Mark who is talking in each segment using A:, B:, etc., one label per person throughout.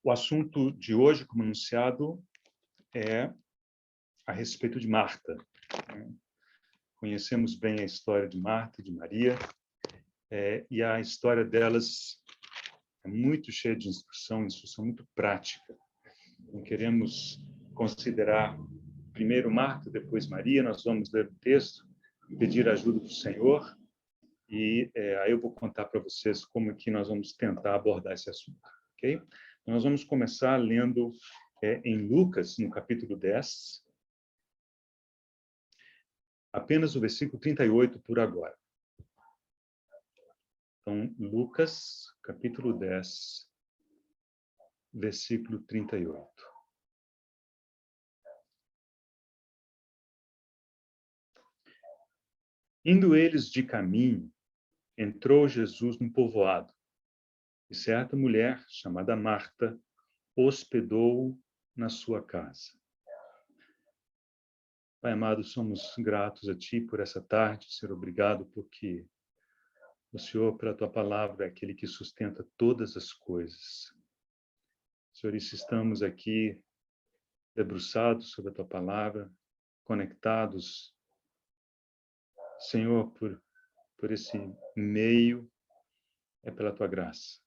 A: O assunto de hoje, como anunciado, é a respeito de Marta. Conhecemos bem a história de Marta e de Maria, e a história delas é muito cheia de instrução muito prática. Não queremos considerar primeiro Marta, depois Maria. Nós vamos ler o texto, pedir a ajuda do Senhor, e aí eu vou contar para vocês como é que nós vamos tentar abordar esse assunto, ok? Nós vamos começar lendo em Lucas, no capítulo 10, apenas o versículo 38 por agora. Então, Lucas, capítulo 10, versículo 38. Indo eles de caminho, entrou Jesus num povoado, e certa mulher, chamada Marta, hospedou-o na sua casa. Pai amado, somos gratos a Ti por essa tarde, Senhor, obrigado porque o Senhor, pela Tua palavra, é aquele que sustenta todas as coisas. Senhor, e se estamos aqui debruçados sobre a Tua palavra, conectados, Senhor, por esse meio, é pela Tua graça.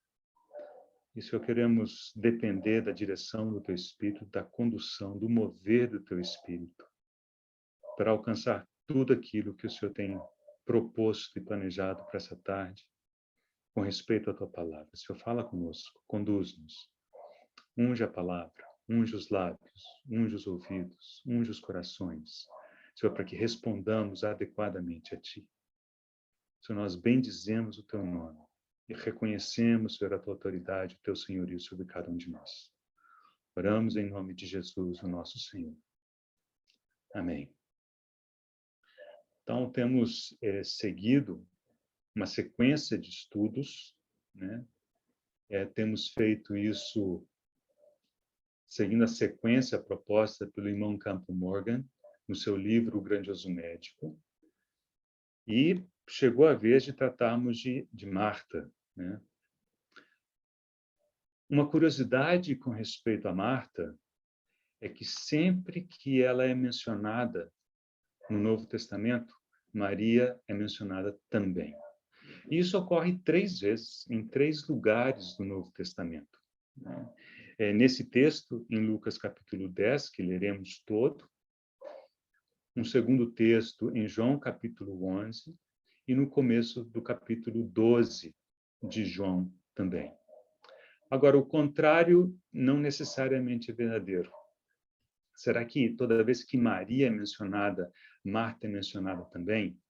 A: E, Senhor, queremos depender da direção do Teu Espírito, da condução, do mover do Teu Espírito, para alcançar tudo aquilo que o Senhor tem proposto e planejado para essa tarde, com respeito à Tua palavra. Senhor, fala conosco, conduz-nos, unge a palavra, unge os lábios, unge os ouvidos, unge os corações, Senhor, para que respondamos adequadamente a Ti. Senhor, nós bendizemos o Teu nome e reconhecemos, Senhor, a Tua autoridade, o Teu senhorio sobre cada um de nós. Oramos em nome de Jesus, o nosso Senhor. Amém. Então, temos seguido uma sequência de estudos, né? Temos feito isso seguindo a sequência proposta pelo irmão Campbell Morgan, no seu livro O Grandioso Médico. E chegou a vez de tratarmos de Marta, né? Uma curiosidade com respeito a Marta é que sempre que ela é mencionada no Novo Testamento, Maria é mencionada também. E isso ocorre 3 vezes, em 3 lugares do Novo Testamento, né? Nesse texto, em Lucas capítulo 10, que leremos todo, um segundo texto em João capítulo 11, e no começo do capítulo 12 de João também. Agora, o contrário não necessariamente é verdadeiro. Será que toda vez que Maria é mencionada, Marta é mencionada também?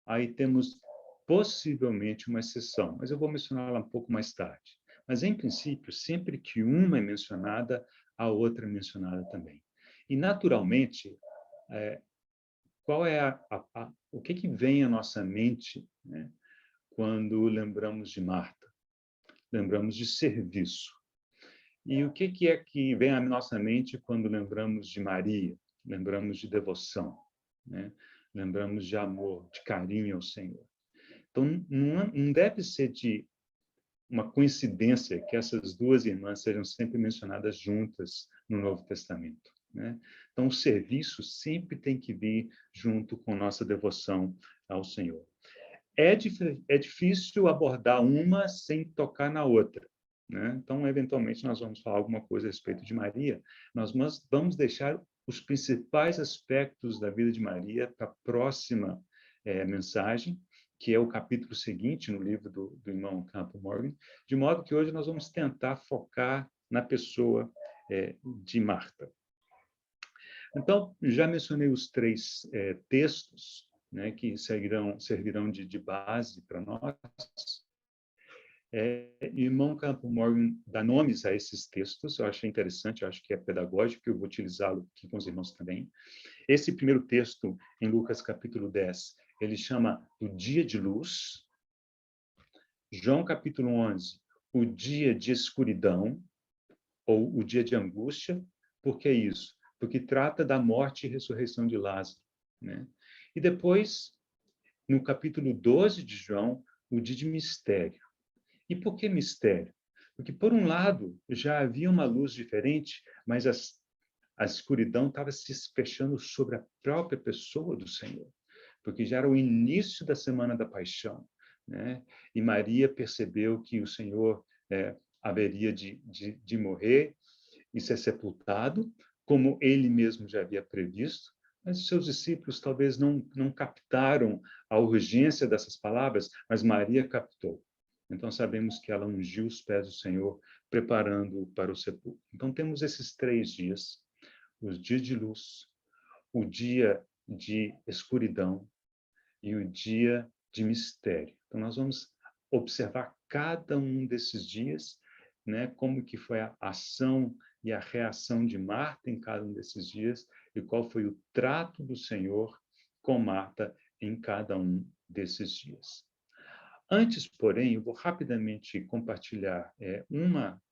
A: Aí temos possivelmente uma exceção, mas eu vou mencioná-la um pouco mais tarde. Mas, em princípio, sempre que uma é mencionada, a outra é mencionada também. E, naturalmente, qual é o que vem à nossa mente, né, quando lembramos de Marta? Lembramos de serviço. E o que é que vem à nossa mente quando lembramos de Maria? Lembramos de devoção, né? Lembramos de amor, de carinho ao Senhor. Então, não deve ser de uma coincidência que essas duas irmãs sejam sempre mencionadas juntas no Novo Testamento, né? Então, o serviço sempre tem que vir junto com nossa devoção ao Senhor. É difícil abordar uma sem tocar na outra, né? Então, eventualmente, nós vamos falar alguma coisa a respeito de Maria. Nós vamos deixar os principais aspectos da vida de Maria para a próxima mensagem, que é o capítulo seguinte no livro do irmão Campbell Morgan, de modo que hoje nós vamos tentar focar na pessoa de Marta. Então, já mencionei os 3 textos, né, que servirão de base para nós. Irmão Campbell Morgan dá nomes a esses textos, eu achei interessante, eu acho que é pedagógico, eu vou utilizá-lo aqui com os irmãos também. Esse primeiro texto, em Lucas capítulo 10, ele chama o dia de luz. João capítulo 11, o dia de escuridão, ou o dia de angústia. Por que isso? Porque trata da morte e ressurreição de Lázaro, né? E depois, no capítulo 12 de João, o dia de mistério. E por que mistério? Porque, por um lado, já havia uma luz diferente, mas a escuridão estava se fechando sobre a própria pessoa do Senhor, porque já era o início da Semana da Paixão, né? E Maria percebeu que o Senhor haveria de morrer e ser sepultado, como ele mesmo já havia previsto, mas os seus discípulos talvez não captaram a urgência dessas palavras, mas Maria captou. Então sabemos que ela ungiu os pés do Senhor, preparando-o para o sepulcro. Então temos esses 3 dias, os dias de luz, o dia de escuridão e o dia de mistério. Então nós vamos observar cada um desses dias, né, como que foi a ação e a reação de Marta em cada um desses dias e qual foi o trato do Senhor com Marta em cada um desses dias. Antes, porém, eu vou rapidamente compartilhar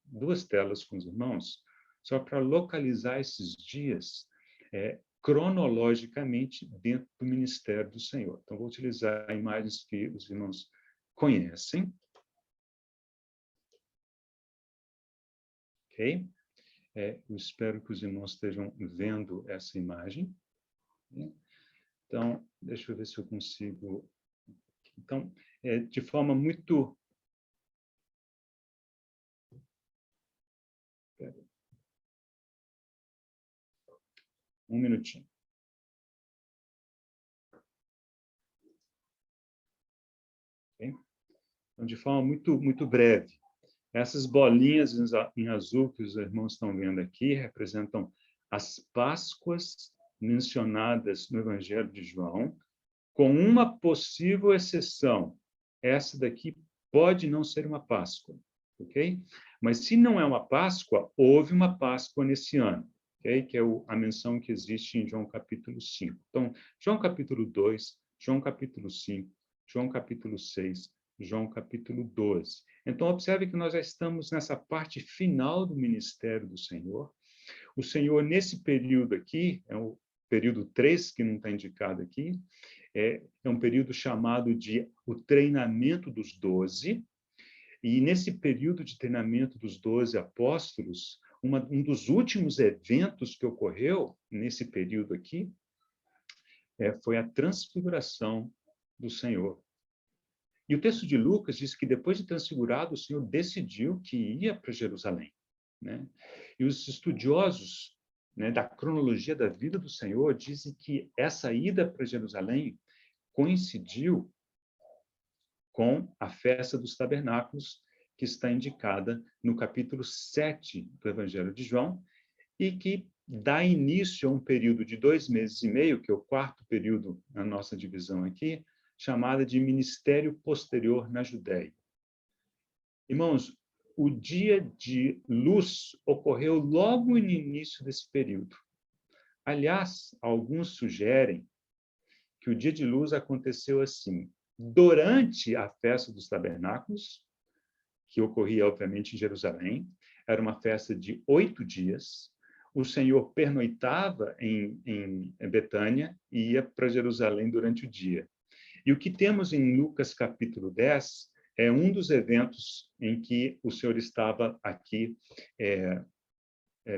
A: 2 telas com os irmãos, só para localizar esses dias cronologicamente dentro do ministério do Senhor. Então, vou utilizar imagens que os irmãos conhecem. Ok? Eu espero que os irmãos estejam vendo essa imagem. Então, deixa eu ver se eu consigo... Então, de forma muito... Um minutinho. Okay? Então, de forma muito breve, essas bolinhas em azul que os irmãos estão vendo aqui representam as Páscoas mencionadas no Evangelho de João, com uma possível exceção. Essa daqui pode não ser uma Páscoa, ok? Mas se não é uma Páscoa, houve uma Páscoa nesse ano, ok? Que é a menção que existe em João capítulo 5. Então, João capítulo 2, João capítulo 5, João capítulo 6, João capítulo 12. Então, observe que nós já estamos nessa parte final do ministério do Senhor. O Senhor, nesse período aqui, é o período 3, que não está indicado aqui, é um período chamado de o treinamento dos 12, e nesse período de treinamento dos 12 apóstolos, um dos últimos eventos que ocorreu nesse período aqui foi a transfiguração do Senhor. E o texto de Lucas diz que depois de transfigurado, o Senhor decidiu que ia para Jerusalém, né? E os estudiosos, né, da cronologia da vida do Senhor dizem que essa ida para Jerusalém coincidiu com a festa dos tabernáculos, que está indicada no capítulo 7 do Evangelho de João, e que dá início a um período de 2 meses e meio, que é o 4º período na nossa divisão aqui, chamada de ministério posterior na Judéia. Irmãos, o dia de luz ocorreu logo no início desse período. Aliás, alguns sugerem que o dia de luz aconteceu assim: durante a festa dos tabernáculos, que ocorria, obviamente, em Jerusalém, era uma festa de 8 dias, o Senhor pernoitava em Betânia e ia para Jerusalém durante o dia. E o que temos em Lucas capítulo 10 é um dos eventos em que o Senhor estava aqui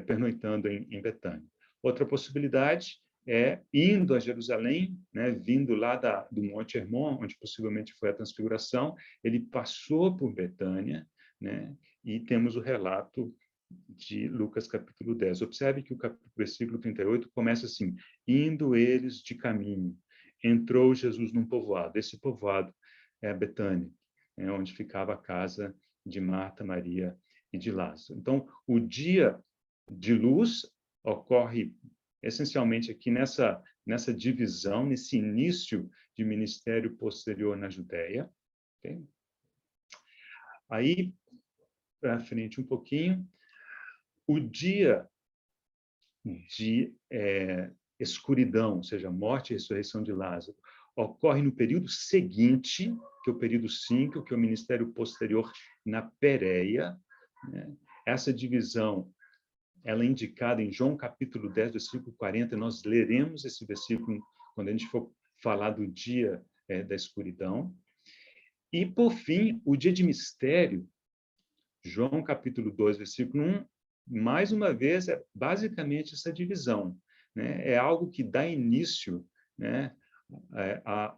A: pernoitando em Betânia. Outra possibilidade é indo a Jerusalém, né, vindo lá do Monte Hermon, onde possivelmente foi a transfiguração, ele passou por Betânia, né, e temos o relato de Lucas capítulo 10. Observe que o versículo 38 começa assim: indo eles de caminho, entrou Jesus num povoado. Esse povoado é a Betânia, onde ficava a casa de Marta, Maria e de Lázaro. Então, o dia de luz ocorre essencialmente aqui nessa divisão, nesse início de ministério posterior na Judéia. Okay? Aí, para frente um pouquinho, o dia de escuridão, ou seja, morte e ressurreição de Lázaro, ocorre no período seguinte, que é o período 5, que é o ministério posterior na Pérea, né? Essa divisão ela é indicada em João capítulo 10, versículo 40, nós leremos esse versículo quando a gente for falar do dia da escuridão. E, por fim, o dia de mistério João capítulo 2, versículo 1, mais uma vez, é basicamente essa divisão, né? É algo que dá início, né, à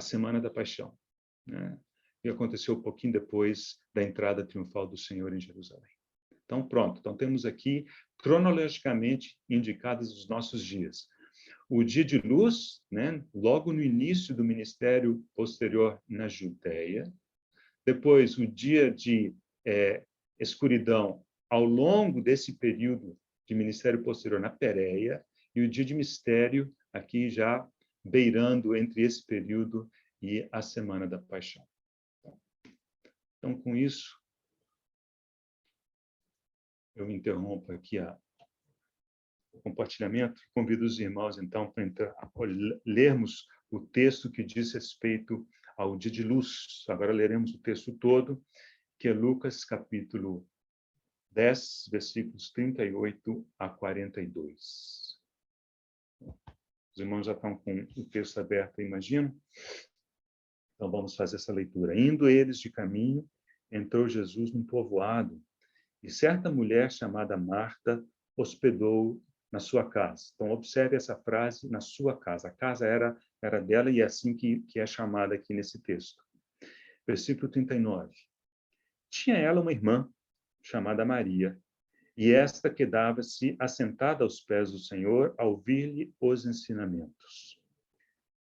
A: Semana da Paixão, né? E aconteceu um pouquinho depois da entrada triunfal do Senhor em Jerusalém. Então, pronto. Então, temos aqui, cronologicamente, indicados os nossos dias. O dia de luz, né, logo no início do ministério posterior na Judéia. Depois, o dia de escuridão ao longo desse período de ministério posterior na Pérea. E o dia de mistério, aqui já beirando entre esse período e a Semana da Paixão. Então, com isso, eu interrompo aqui o compartilhamento. Convido os irmãos, então, para lermos o texto que diz respeito ao dia de luz. Agora leremos o texto todo, que é Lucas, capítulo 10, versículos 38 a 42. Os irmãos já estão com o texto aberto, imagino. Então, vamos fazer essa leitura. Indo eles de caminho, entrou Jesus num povoado, e certa mulher chamada Marta hospedou na sua casa. Então, observe essa frase, na sua casa. A casa era dela e é assim que é chamada aqui nesse texto. Versículo 39. Tinha ela uma irmã chamada Maria, e esta quedava-se assentada aos pés do Senhor a ouvir-lhe os ensinamentos.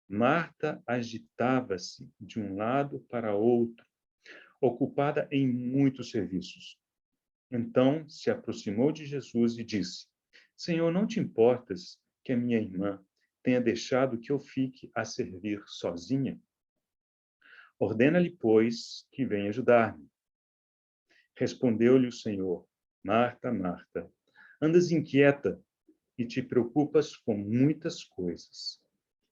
A: Marta agitava-se de um lado para outro, ocupada em muitos serviços. Então se aproximou de Jesus e disse: Senhor, não te importas que a minha irmã tenha deixado que eu fique a servir sozinha? Ordena-lhe, pois, que venha ajudar-me. Respondeu-lhe o Senhor: Marta, Marta, andas inquieta e te preocupas com muitas coisas.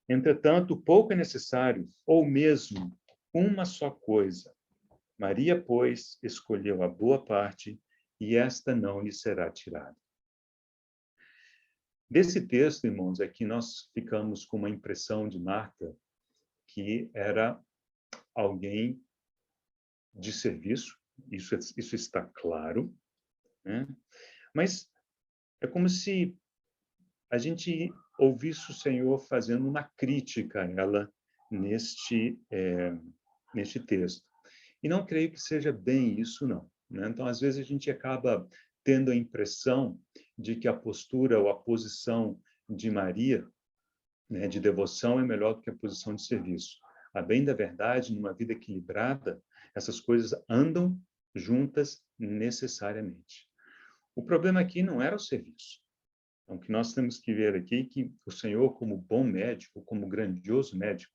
A: Entretanto, pouco é necessário, ou mesmo uma só coisa. Maria, pois, escolheu a boa parte, e esta não lhe será tirada. Desse texto, irmãos, é que nós ficamos com uma impressão de Marta, que era alguém de serviço, isso está claro, né? Mas é como se a gente ouvisse o Senhor fazendo uma crítica a ela neste texto. E não creio que seja bem isso, não, né? Então, às vezes, a gente acaba tendo a impressão de que a postura ou a posição de Maria, né, de devoção, é melhor do que a posição de serviço. A bem da verdade, numa vida equilibrada, essas coisas andam juntas necessariamente. O problema aqui não era o serviço. Então, o que nós temos que ver aqui é que o Senhor, como bom médico, como grandioso médico,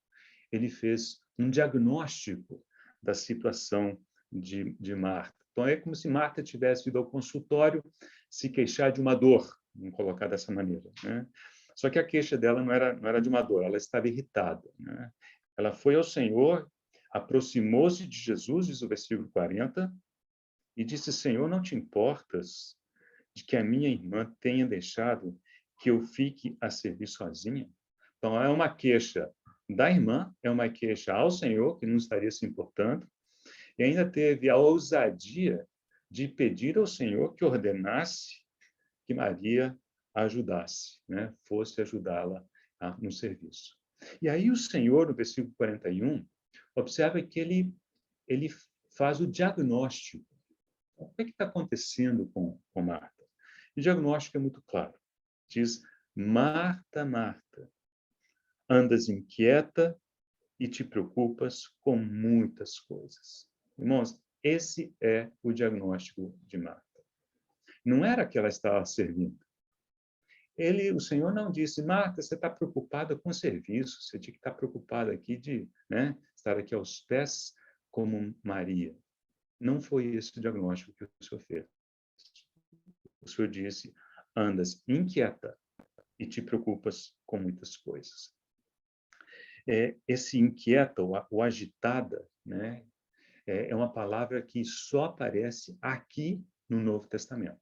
A: ele fez um diagnóstico da situação de Marta. Então, é como se Marta tivesse ido ao consultório se queixar de uma dor, vamos colocar dessa maneira, né? Só que a queixa dela não era de uma dor, ela estava irritada, né? Ela foi ao Senhor, aproximou-se de Jesus, diz o versículo 40, e disse: Senhor, não te importas de que a minha irmã tenha deixado que eu fique a servir sozinha? Então, é uma queixa da irmã, é uma queixa ao Senhor, que não estaria se importando, e ainda teve a ousadia de pedir ao Senhor que ordenasse que Maria ajudasse, né? Fosse ajudá-la no serviço. E aí o Senhor, no versículo 41, observa que ele faz o diagnóstico. O que está acontecendo com Marta? O diagnóstico é muito claro. Diz: Marta, Marta, andas inquieta e te preocupas com muitas coisas. Irmãos, esse é o diagnóstico de Marta. Não era que ela estava servindo. O Senhor não disse: Marta, você está preocupada com o serviço, você tinha que estar preocupada aqui de, né, estar aqui aos pés como Maria. Não foi esse o diagnóstico que o Senhor fez. O Senhor disse: andas inquieta e te preocupas com muitas coisas. Esse inquieta, ou agitada, né, é uma palavra que só aparece aqui no Novo Testamento.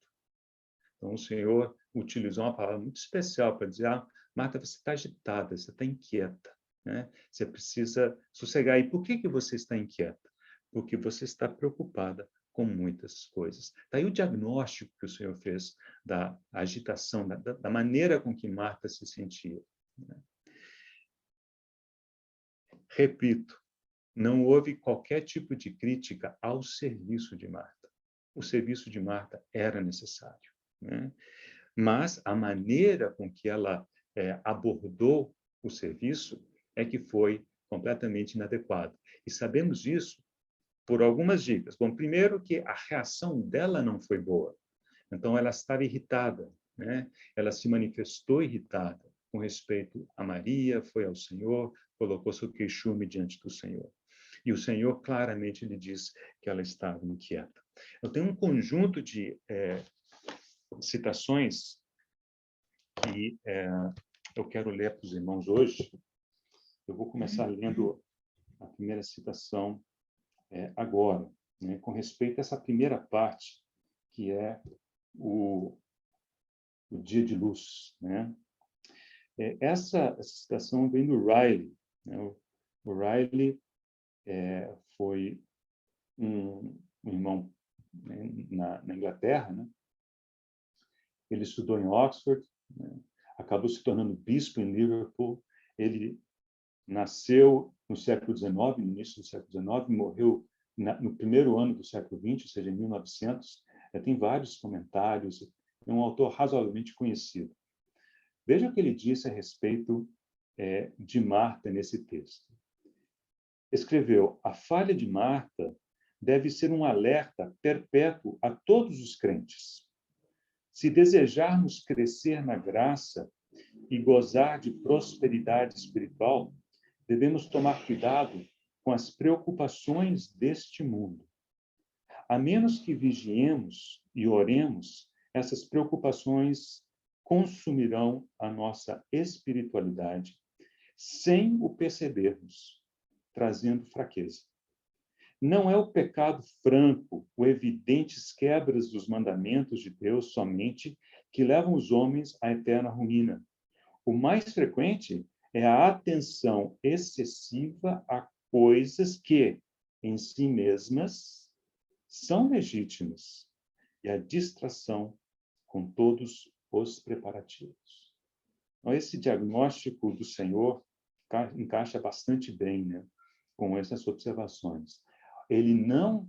A: Então, o Senhor utilizou uma palavra muito especial para dizer: Marta, você está agitada, você está inquieta, né? Você precisa sossegar. E por que você está inquieta? Porque você está preocupada com muitas coisas. Daí o diagnóstico que o Senhor fez da agitação, da maneira com que Marta se sentia. Né? Repito, não houve qualquer tipo de crítica ao serviço de Marta. O serviço de Marta era necessário. Né? Mas a maneira com que ela abordou o serviço é que foi completamente inadequada. E sabemos isso por algumas dicas. Bom, primeiro que a reação dela não foi boa. Então, ela estava irritada, né? Ela se manifestou irritada com respeito a Maria, foi ao Senhor, colocou seu queixume diante do Senhor. E o Senhor claramente lhe diz que ela estava inquieta. Eu tenho um conjunto de citações que eu quero ler para os irmãos hoje. Eu vou começar lendo a primeira citação agora, né, com respeito a essa primeira parte, que é o dia de luz. Né? Essa citação vem do Riley. Né? O Riley foi um irmão, né, na Inglaterra. Né? Ele estudou em Oxford, né? Acabou se tornando bispo em Liverpool. Ele nasceu no século XIX, no início do século XIX, morreu no primeiro ano do século XX, ou seja, em 1900. Tem vários comentários, é um autor razoavelmente conhecido. Veja o que ele disse a respeito de Marta nesse texto. Escreveu: a falha de Marta deve ser um alerta perpétuo a todos os crentes. Se desejarmos crescer na graça e gozar de prosperidade espiritual, devemos tomar cuidado com as preocupações deste mundo. A menos que vigiemos e oremos, essas preocupações consumirão a nossa espiritualidade sem o percebermos, trazendo fraqueza. Não é o pecado franco, ou evidentes quebras dos mandamentos de Deus somente, que levam os homens à eterna ruína. O mais frequente é a atenção excessiva a coisas que, em si mesmas, são legítimas, e a distração com todos os preparativos. Então, esse diagnóstico do Senhor encaixa bastante bem, né, com essas observações. Ele não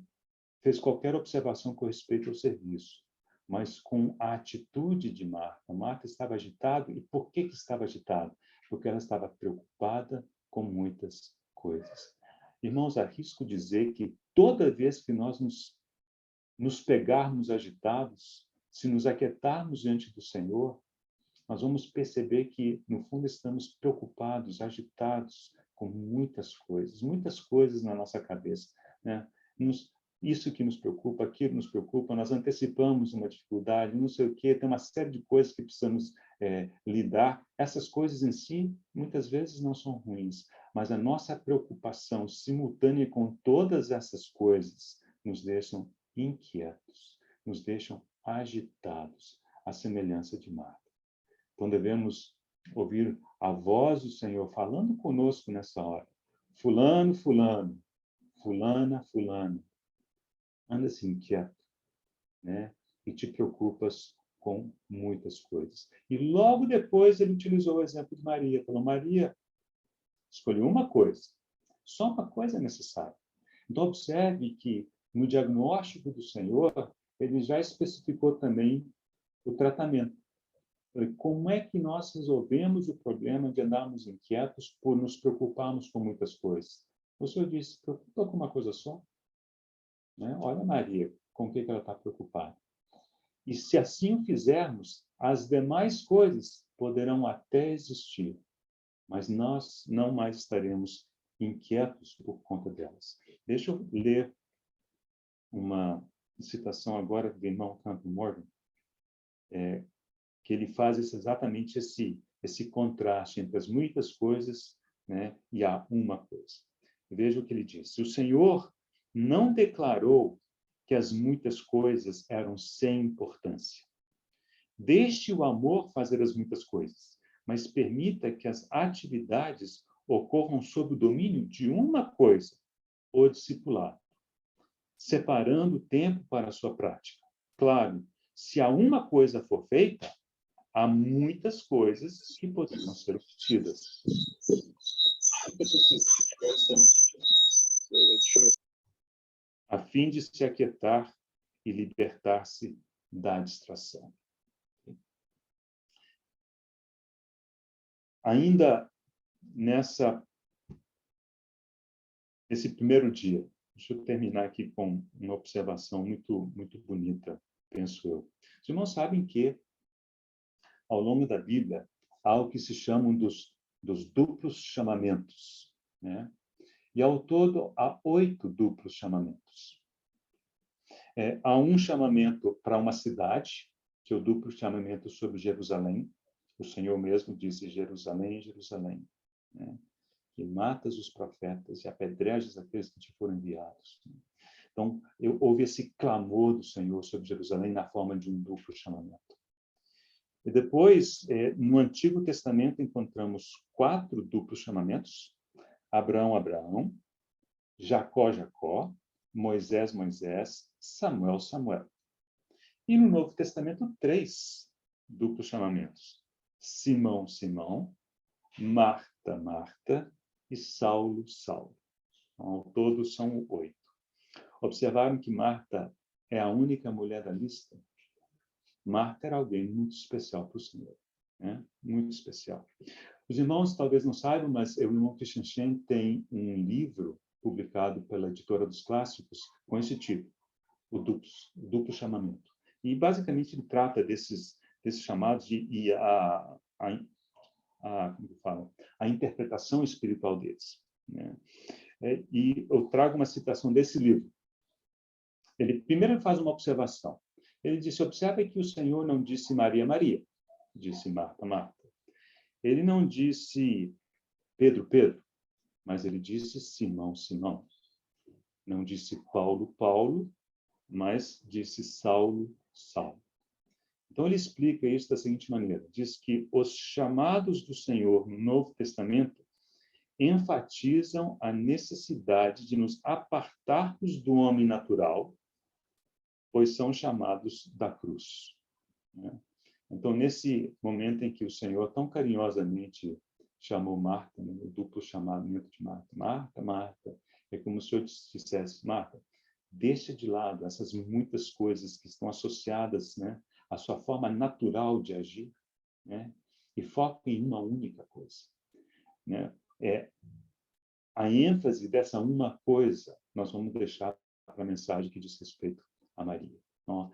A: fez qualquer observação com respeito ao serviço, mas com a atitude de Marta. Marta estava agitada. E por que estava agitada? Porque ela estava preocupada com muitas coisas. Irmãos, arrisco dizer que toda vez que nós nos pegarmos agitados, se nos aquietarmos diante do Senhor, nós vamos perceber que, no fundo, estamos preocupados, agitados com muitas coisas na nossa cabeça. Né? Isso que nos preocupa, aquilo nos preocupa, nós antecipamos uma dificuldade, não sei o quê, tem uma série de coisas que precisamos lidar. Essas coisas em si, muitas vezes, não são ruins, mas a nossa preocupação simultânea com todas essas coisas nos deixam inquietos, nos deixam agitados, à semelhança de Marta. Então, devemos ouvir a voz do Senhor falando conosco nessa hora. Fulano, fulano, fulana, fulano, anda-se inquieto, né? E te preocupas com muitas coisas. E logo depois ele utilizou o exemplo de Maria. Falou: Maria, escolheu uma coisa. Só uma coisa é necessária. Então, observe que no diagnóstico do Senhor, ele já especificou também o tratamento. Como é que nós resolvemos o problema de andarmos inquietos por nos preocuparmos com muitas coisas? O Senhor disse: preocupa com uma coisa só. Né? Olha Maria, com o que ela está preocupada. E se assim o fizermos, as demais coisas poderão até existir, mas nós não mais estaremos inquietos por conta delas. Deixa eu ler uma citação agora do irmão Campbell Morgan, que ele faz exatamente esse contraste entre as muitas coisas, né, e a uma coisa. Veja o que ele diz: o Senhor não declarou que as muitas coisas eram sem importância. Deixe o amor fazer as muitas coisas, mas permita que as atividades ocorram sob o domínio de uma coisa, o discipulado. separando tempo para a sua prática. Claro, se a uma coisa for feita, há muitas coisas que poderiam ser obtidas. A fim de se aquietar e libertar-se da distração. Ainda nesse primeiro dia, deixa eu terminar aqui com uma observação muito, muito bonita, penso eu. Os irmãos sabem que, ao longo da Bíblia, há o que se chamam dos duplos chamamentos, né? E, ao todo, há 8 duplos chamamentos. Há um chamamento para uma cidade, que é o duplo chamamento sobre Jerusalém. O Senhor mesmo disse, Jerusalém, Jerusalém, né? Que matas os profetas e apedrejas aqueles que te foram enviados. Então, houve esse clamor do Senhor sobre Jerusalém na forma de um duplo chamamento. E depois, no Antigo Testamento, encontramos 4 duplos chamamentos: Abraão, Abraão, Jacó, Jacó, Moisés, Moisés, Samuel, Samuel. E no Novo Testamento, 3 duplos chamamentos: Simão, Simão, Marta, Marta e Saulo, Saulo. Então, ao todo, são 8. Observaram que Marta é a única mulher da lista? Marta era alguém muito especial para o Senhor, né? Muito especial. Os irmãos talvez não saibam, mas o irmão Christian Shen tem um livro publicado pela Editora dos Clássicos com esse título, o duplo chamamento. E, basicamente, ele trata desses chamados e a interpretação espiritual deles, né? E eu trago uma citação desse livro. Ele primeiro faz uma observação. Ele disse: observe que o Senhor não disse Maria, Maria, disse Marta, Marta. Ele não disse Pedro, Pedro, mas ele disse Simão, Simão. Não disse Paulo, Paulo, mas disse Saulo, Saulo. Então, ele explica isso da seguinte maneira. Diz que os chamados do Senhor no Novo Testamento enfatizam a necessidade de nos apartarmos do homem natural, pois são chamados da cruz, né? Então, nesse momento em que o Senhor tão carinhosamente chamou Marta, né, o duplo chamamento de Marta, Marta, Marta, é como se eu dissesse: Marta, deixa de lado essas muitas coisas que estão associadas, né, à sua forma natural de agir, né, e foca em uma única coisa, né? A ênfase dessa uma coisa nós vamos deixar para a mensagem que diz respeito a Maria. Então,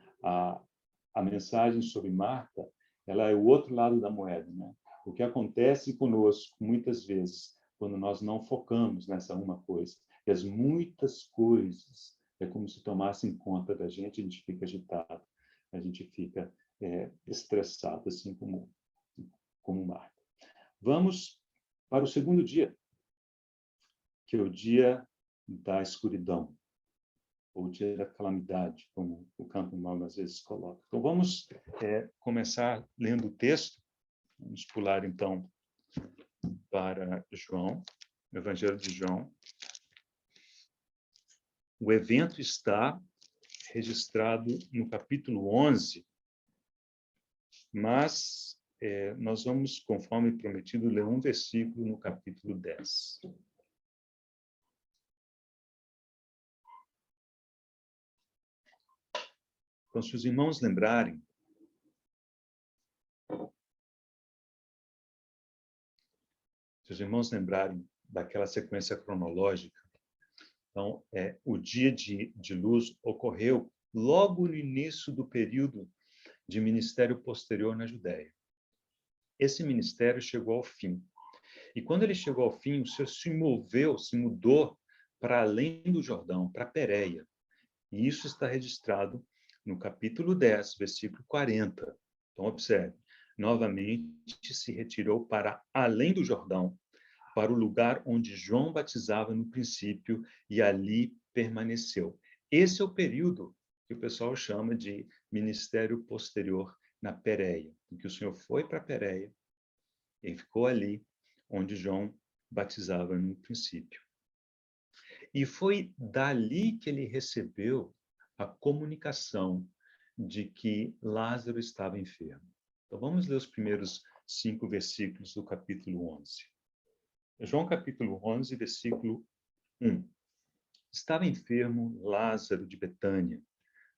A: a mensagem sobre Marta, ela é o outro lado da moeda, né? O que acontece conosco, muitas vezes, quando nós não focamos nessa uma coisa, e as muitas coisas é como se tomassem conta da gente, a gente fica agitado, a gente fica estressado, assim como Marta. Vamos para o segundo dia, que é o dia da escuridão, ou dia da calamidade, como o Campo Mal às vezes coloca. Então, vamos começar lendo o texto. Vamos pular, então, para João, o Evangelho de João. O evento está registrado no capítulo 11, mas nós vamos, conforme prometido, ler um versículo no capítulo 10. Então, se os irmãos lembrarem, daquela sequência cronológica, então, o dia de luz ocorreu logo no início do período de ministério posterior na Judéia. Esse ministério chegou ao fim. E quando ele chegou ao fim, o Senhor se mudou para além do Jordão, para Pérea. E isso está registrado no capítulo 10, versículo 40. Então, observe. Novamente se retirou para além do Jordão, para o lugar onde João batizava no princípio, e ali permaneceu. Esse é o período que o pessoal chama de ministério posterior na Pérea, em que o Senhor foi para Pérea e ficou ali onde João batizava no princípio. E foi dali que ele recebeu a comunicação de que Lázaro estava enfermo. Então, vamos ler os primeiros 5 versículos do capítulo 11. João capítulo 11, versículo 1. Estava enfermo Lázaro de Betânia,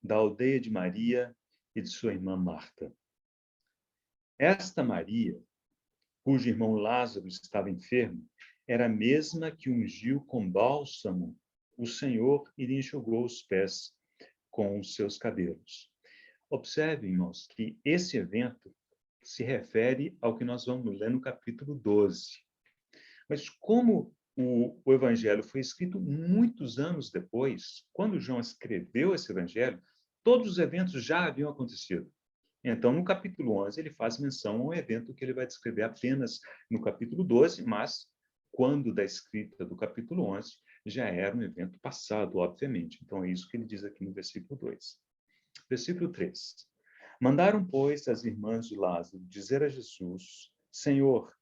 A: da aldeia de Maria e de sua irmã Marta. Esta Maria, cujo irmão Lázaro estava enfermo, era a mesma que ungiu com bálsamo o Senhor e lhe enxugou os pés com os seus cabelos. Observem, irmãos, que esse evento se refere ao que nós vamos ler no capítulo 12. Mas como o evangelho foi escrito muitos anos depois, quando João escreveu esse evangelho, todos os eventos já haviam acontecido. Então, no capítulo 11, ele faz menção a um evento que ele vai descrever apenas no capítulo 12, mas quando da escrita do capítulo 11, já era um evento passado, obviamente. Então, é isso que ele diz aqui no versículo 2. Versículo 3. Mandaram, pois, as irmãs de Lázaro dizer a Jesus: Senhor,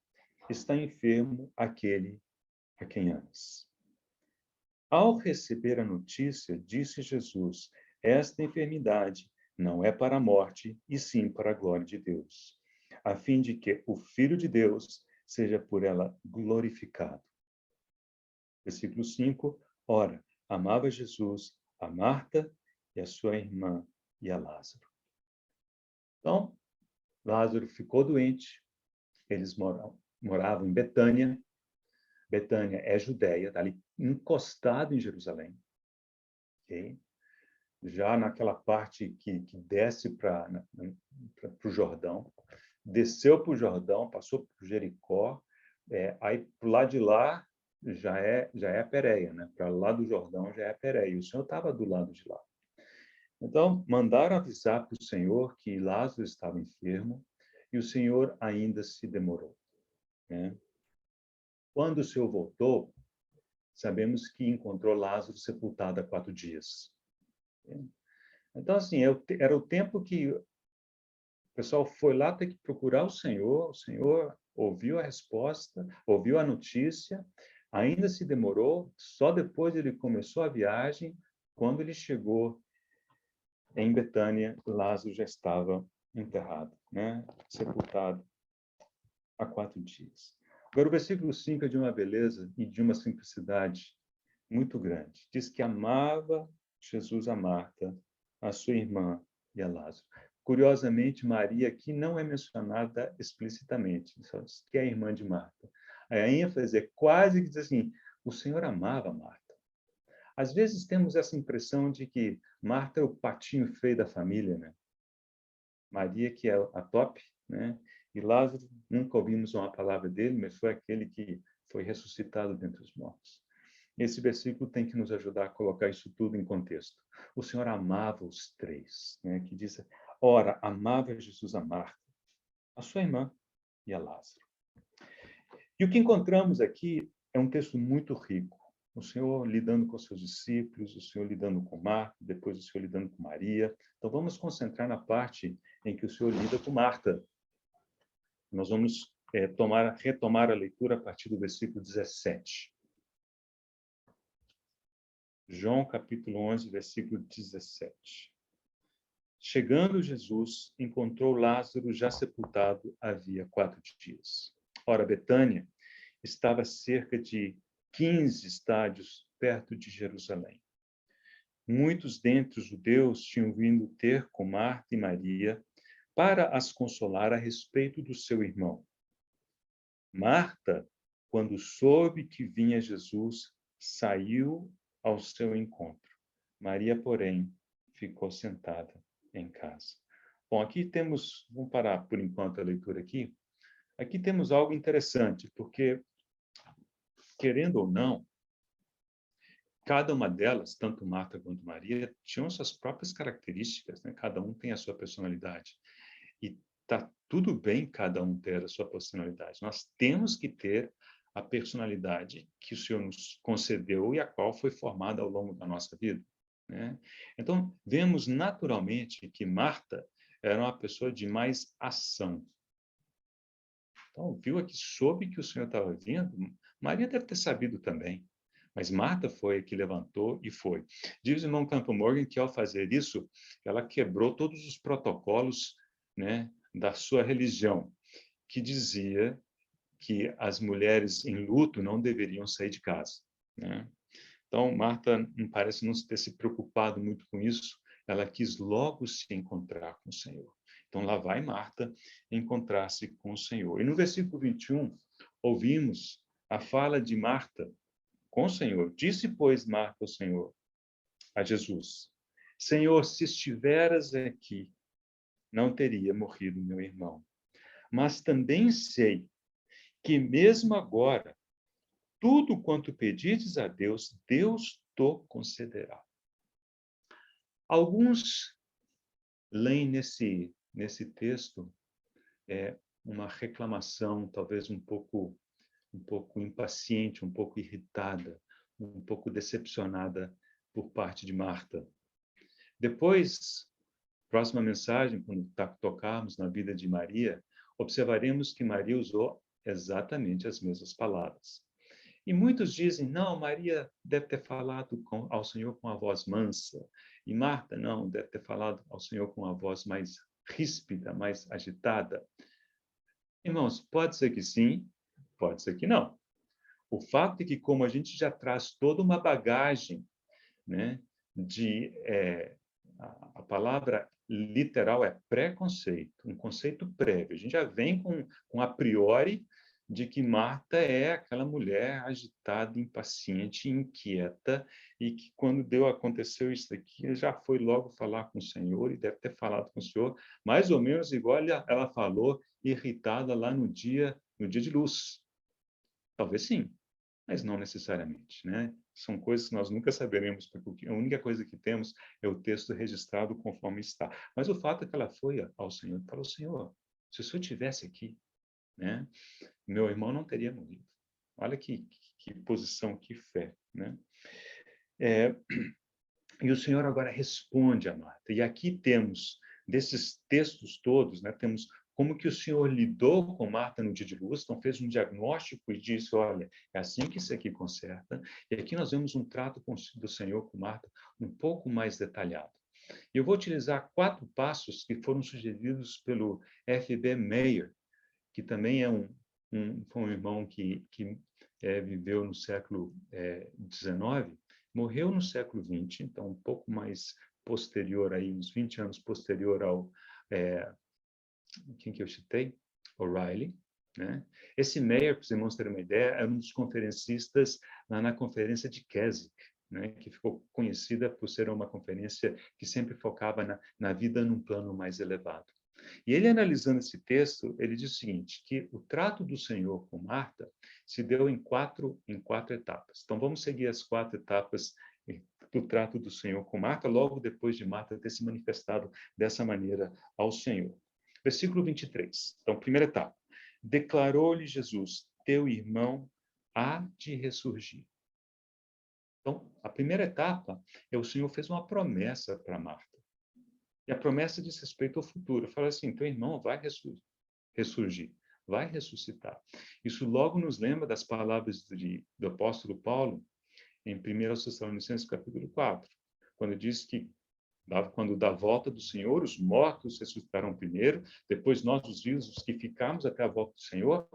A: está enfermo aquele a quem amas. Ao receber a notícia, disse Jesus: esta enfermidade não é para a morte, e sim para a glória de Deus, a fim de que o Filho de Deus seja por ela glorificado. Versículo 5. Ora, amava Jesus a Marta e a sua irmã e a Lázaro. Então, Lázaro ficou doente, eles moravam em Betânia. Betânia é Judéia, está ali encostado em Jerusalém. Okay? Já naquela parte que desce para o Jordão, desceu para o Jordão, passou por Jericó, aí para o lado de lá já é a Pérea, né? Para lá do Jordão já é a Pérea, e o Senhor estava do lado de lá. Então, mandaram avisar para o Senhor que Lázaro estava enfermo, e o Senhor ainda se demorou. Né? Quando o Senhor voltou, sabemos que encontrou Lázaro sepultado há 4 dias. Então, assim, era o tempo que o pessoal foi lá ter que procurar o Senhor ouviu a resposta, ouviu a notícia, ainda se demorou, só depois ele começou a viagem, quando ele chegou em Betânia, Lázaro já estava enterrado, né? Sepultado há 4 dias. Agora, o versículo 5 é de uma beleza e de uma simplicidade muito grande. Diz que amava Jesus a Marta, a sua irmã e a Lázaro. Curiosamente, Maria aqui não é mencionada explicitamente, só diz que é a irmã de Marta. A ênfase é quase que diz assim, o Senhor amava Marta. Às vezes temos essa impressão de que Marta é o patinho feio da família, né? Maria que é a top, né? E Lázaro, nunca ouvimos uma palavra dele, mas foi aquele que foi ressuscitado dentre os mortos. Esse versículo tem que nos ajudar a colocar isso tudo em contexto. O Senhor amava os 3, né? Que diz, ora, amava Jesus a Marta, a sua irmã e a Lázaro. E o que encontramos aqui é um texto muito rico. O Senhor lidando com seus discípulos, o Senhor lidando com Marta, depois o Senhor lidando com Maria. Então, vamos concentrar na parte em que o Senhor lida com Marta. Nós vamos retomar a leitura a partir do versículo 17. João, capítulo 11, versículo 17. Chegando Jesus, encontrou Lázaro já sepultado havia 4 dias. Ora, Betânia estava a cerca de 15 estádios perto de Jerusalém. Muitos dentre os judeus tinham vindo ter com Marta e Maria para as consolar a respeito do seu irmão. Marta, quando soube que vinha Jesus, saiu ao seu encontro. Maria, porém, ficou sentada em casa. Bom, aqui temos, vamos parar por enquanto a leitura aqui. Aqui temos algo interessante, porque, querendo ou não, cada uma delas, tanto Marta quanto Maria, tinham suas próprias características, né? Cada um tem a sua personalidade. E tá tudo bem cada um ter a sua personalidade. Nós temos que ter a personalidade que o Senhor nos concedeu e a qual foi formada ao longo da nossa vida, né? Então, vemos naturalmente que Marta era uma pessoa de mais ação. Então, viu aqui, soube que o Senhor estava vindo, Maria deve ter sabido também. Mas Marta foi a que levantou e foi. Diz o irmão Campbell Morgan que, ao fazer isso, ela quebrou todos os protocolos, né, da sua religião, que dizia que as mulheres em luto não deveriam sair de casa, né? Então, Marta não parece não ter se preocupado muito com isso, ela quis logo se encontrar com o Senhor. Então, lá vai Marta encontrar-se com o Senhor. E no versículo 21, ouvimos a fala de Marta com o Senhor. Disse, pois, Marta ao Senhor, a Jesus: Senhor, se estiveras aqui, não teria morrido meu irmão. Mas também sei que mesmo agora, tudo quanto pedides a Deus, Deus te concederá. Alguns leem nesse texto uma reclamação, talvez um pouco impaciente, um pouco irritada, um pouco decepcionada por parte de Marta. Depois, próxima mensagem, quando tocarmos na vida de Maria, observaremos que Maria usou exatamente as mesmas palavras. E muitos dizem, não, Maria deve ter falado ao Senhor com a voz mansa, e Marta, não, deve ter falado ao Senhor com a voz mais ríspida, mais agitada. Irmãos, pode ser que sim, pode ser que não. O fato é que, como a gente já traz toda uma bagagem, né, a palavra literal é preconceito, um conceito prévio. A gente já vem com a priori de que Marta é aquela mulher agitada, impaciente, inquieta, e que quando aconteceu isso aqui, já foi logo falar com o Senhor, e deve ter falado com o Senhor, mais ou menos igual ela falou, irritada lá no dia de luz. Talvez sim, mas não necessariamente, né? São coisas que nós nunca saberemos, porque a única coisa que temos é o texto registrado conforme está. Mas o fato é que ela foi ao Senhor e falou: Senhor, se o Senhor estivesse aqui, né, meu irmão não teria morrido. Olha que posição, que fé, né? E o Senhor agora responde a Marta. E aqui temos, desses textos todos, né, temos como que o Senhor lidou com Marta no dia de luz, então fez um diagnóstico e disse, olha, é assim que isso aqui conserta. E aqui nós vemos um trato do Senhor com Marta um pouco mais detalhado. E eu vou utilizar 4 passos que foram sugeridos pelo F.B. Meyer, que também é foi um irmão que viveu no século XIX, morreu no século XX, então um pouco mais posterior, aí, uns 20 anos posterior ao... quem que eu citei? O'Reilly. Né? Esse Meyer, para os irmãos terem uma ideia, era um dos conferencistas lá na conferência de Keswick, né? Que ficou conhecida por ser uma conferência que sempre focava na vida num plano mais elevado. E ele, analisando esse texto, ele diz o seguinte, que o trato do Senhor com Marta se deu em quatro etapas. Então, vamos seguir as 4 etapas do trato do Senhor com Marta, logo depois de Marta ter se manifestado dessa maneira ao Senhor. Versículo 23. Então, primeira etapa. Declarou-lhe Jesus, teu irmão há de ressurgir. Então, a primeira etapa é o Senhor fez uma promessa para Marta. E a promessa diz respeito ao futuro. Fala assim, teu irmão vai ressurgir, vai ressuscitar. Isso logo nos lembra das palavras do apóstolo Paulo em 1 Tessalonicenses capítulo 4, quando diz que quando da volta do Senhor, os mortos ressuscitarão primeiro, depois nós, os vivos, os que ficarmos até a volta do Senhor,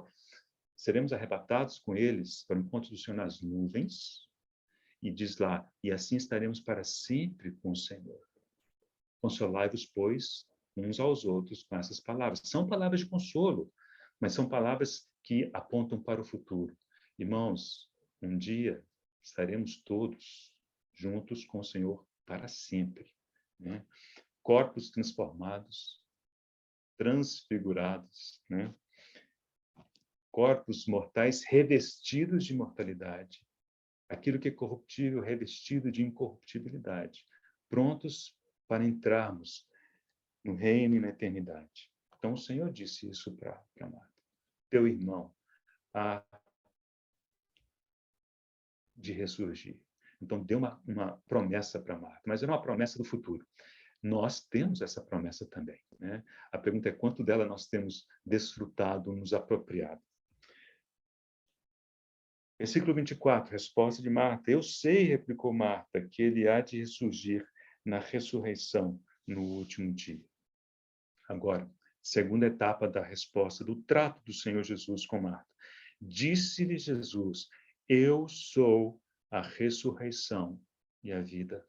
A: seremos arrebatados com eles para o encontro do Senhor nas nuvens, e diz lá, e assim estaremos para sempre com o Senhor. Consolai-vos, pois, uns aos outros com essas palavras. São palavras de consolo, mas são palavras que apontam para o futuro. Irmãos, um dia estaremos todos juntos com o Senhor para sempre, né? Corpos transformados, transfigurados, né? Corpos mortais revestidos de mortalidade. Aquilo que é corruptível revestido de incorruptibilidade. Prontos para entrarmos no reino e na eternidade. Então, o Senhor disse isso para Marta. Teu irmão há de ressurgir. Então, deu uma promessa para Marta, mas era uma promessa do futuro. Nós temos essa promessa também, né? A pergunta é quanto dela nós temos desfrutado, nos apropriado. Versículo 24, resposta de Marta. Eu sei, replicou Marta, que ele há de ressurgir na ressurreição no último dia. Agora, segunda etapa da resposta do trato do Senhor Jesus com Marta. Disse-lhe Jesus, eu sou a ressurreição e a vida.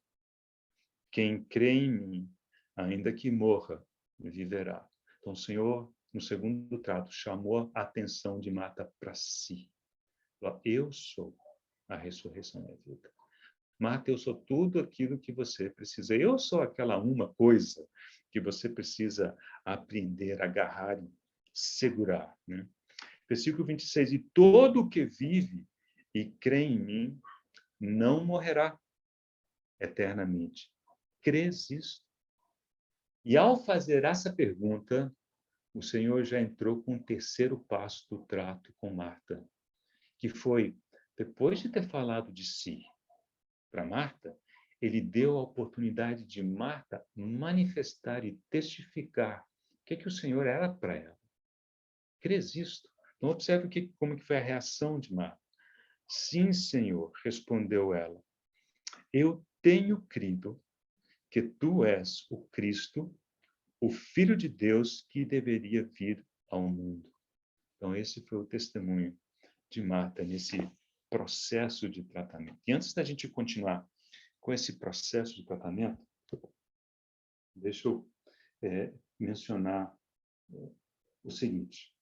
A: Quem crê em mim, ainda que morra, viverá. Então, o Senhor, no segundo trato, chamou a atenção de Marta para si. Eu sou a ressurreição e a vida. Marta, eu sou tudo aquilo que você precisa. Eu sou aquela uma coisa que você precisa aprender, agarrar e segurar. Né? Versículo 26. E todo o que vive e crê em mim não morrerá eternamente. Crês isso? E ao fazer essa pergunta, o Senhor já entrou com o terceiro passo do trato com Marta, que foi, depois de ter falado de si para Marta, ele deu a oportunidade de Marta manifestar e testificar o que o Senhor era para ela. Crês isto? Então, observe como que foi a reação de Marta. Sim, Senhor, respondeu ela. Eu tenho crido que tu és o Cristo, o Filho de Deus que deveria vir ao mundo. Então, esse foi o testemunho de Marta nesse processo de tratamento. E antes da gente continuar com esse processo de tratamento, deixa eu mencionar o seguinte.